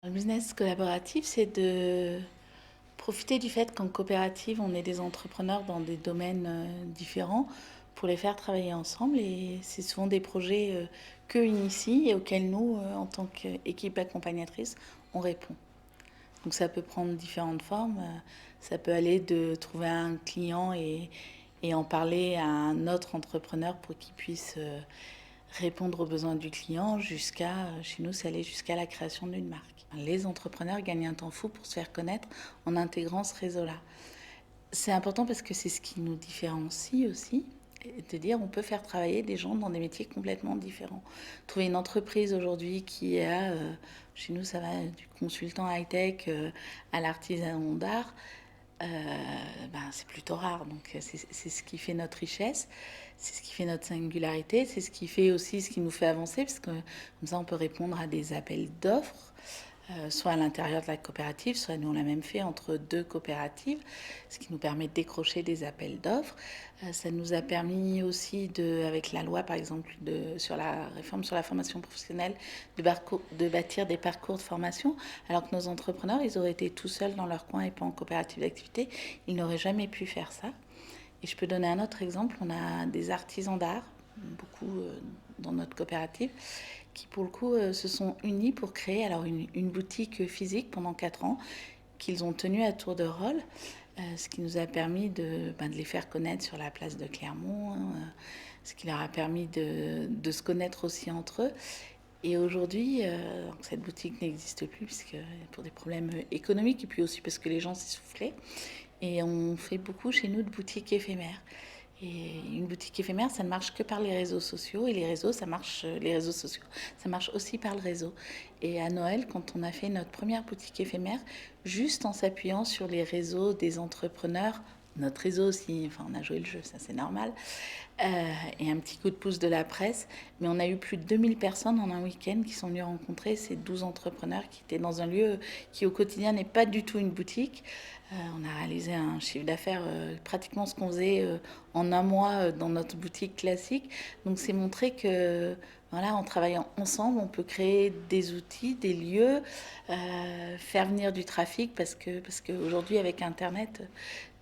Le business collaboratif, c'est de profiter du fait qu'en coopérative, on est des entrepreneurs dans des domaines différents pour les faire travailler ensemble. Et c'est souvent des projets qu'eux initient et auxquels nous, en tant qu'équipe accompagnatrice, on répond. Donc ça peut prendre différentes formes. Ça peut aller de trouver un client et en parler à un autre entrepreneur pour qu'il puisse répondre aux besoins du client jusqu'à, chez nous, c'est aller jusqu'à la création d'une marque. Les entrepreneurs gagnent un temps fou pour se faire connaître en intégrant ce réseau-là. C'est important parce que c'est ce qui nous différencie aussi, de dire on peut faire travailler des gens dans des métiers complètement différents. Trouver une entreprise aujourd'hui qui a, chez nous ça va du consultant high-tech à l'artisan d'art, c'est plutôt rare. Donc c'est ce qui fait notre richesse, c'est ce qui fait notre singularité, c'est ce qui fait aussi ce qui nous fait avancer, parce que comme ça on peut répondre à des appels d'offres. Soit à l'intérieur de la coopérative, soit nous on l'a même fait entre deux coopératives, ce qui nous permet de décrocher des appels d'offres. Ça nous a permis aussi, avec la loi par exemple, sur la réforme sur la formation professionnelle, de bâtir des parcours de formation, alors que nos entrepreneurs, ils auraient été tout seuls dans leur coin et pas en coopérative d'activité, ils n'auraient jamais pu faire ça. Et je peux donner un autre exemple, on a des artisans d'art, beaucoup dans notre coopérative, qui pour le coup se sont unis pour créer alors une boutique physique pendant 4 ans qu'ils ont tenue à tour de rôle, ce qui nous a permis de les faire connaître sur la place de Clermont, ce qui leur a permis de se connaître aussi entre eux. Et aujourd'hui, cette boutique n'existe plus puisque, pour des problèmes économiques et puis aussi parce que les gens s'essoufflaient. Et on fait beaucoup chez nous de boutiques éphémères. Et une boutique éphémère, ça ne marche que par les réseaux sociaux. Et les réseaux sociaux, ça marche aussi par le réseau. Et à Noël, quand on a fait notre première boutique éphémère, juste en s'appuyant sur les réseaux des entrepreneurs, notre réseau aussi, enfin on a joué le jeu, ça c'est normal, et un petit coup de pouce de la presse, mais on a eu plus de 2000 personnes en un week-end qui sont venues rencontrer ces 12 entrepreneurs qui étaient dans un lieu qui au quotidien n'est pas du tout une boutique. On a réalisé un chiffre d'affaires pratiquement ce qu'on faisait en un mois dans notre boutique classique. Donc c'est montrer que voilà, en travaillant ensemble, on peut créer des outils, des lieux, faire venir du trafic parce qu'aujourd'hui avec Internet,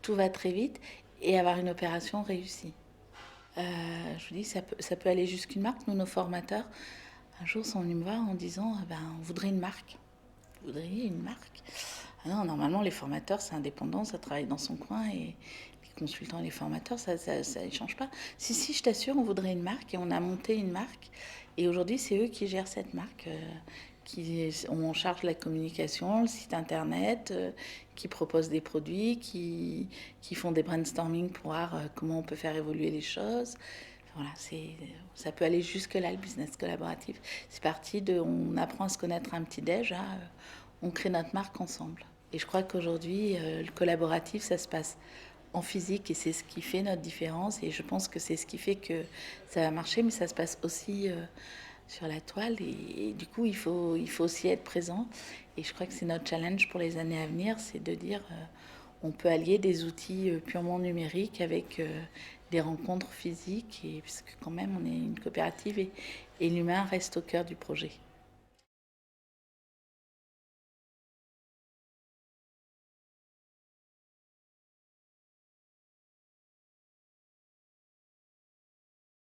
tout va très vite et avoir une opération réussie. Je vous dis, ça peut aller jusqu'une marque. Nous, nos formateurs, un jour, sont venus me voir en disant on voudrait une marque. Vous voudriez une marque? Ah non, normalement, les formateurs, c'est indépendant, ça travaille dans son coin et les consultants et les formateurs, ça ne change pas. Si, si, je t'assure, on voudrait une marque et on a monté une marque. Et aujourd'hui, c'est eux qui gèrent cette marque, qui ont en charge la communication, le site internet, qui proposent des produits, qui font des brainstorming pour voir comment on peut faire évoluer les choses. Voilà, ça peut aller jusque-là, le business collaboratif. C'est parti on apprend à se connaître un petit déj, on crée notre marque ensemble. Et je crois qu'aujourd'hui, le collaboratif, ça se passe en physique et c'est ce qui fait notre différence. Et je pense que c'est ce qui fait que ça va marcher, mais ça se passe aussi sur la toile. Et du coup, il faut aussi être présent. Et je crois que c'est notre challenge pour les années à venir, c'est de dire on peut allier des outils purement numériques avec des rencontres physiques. Et puisque quand même, on est une coopérative et l'humain reste au cœur du projet.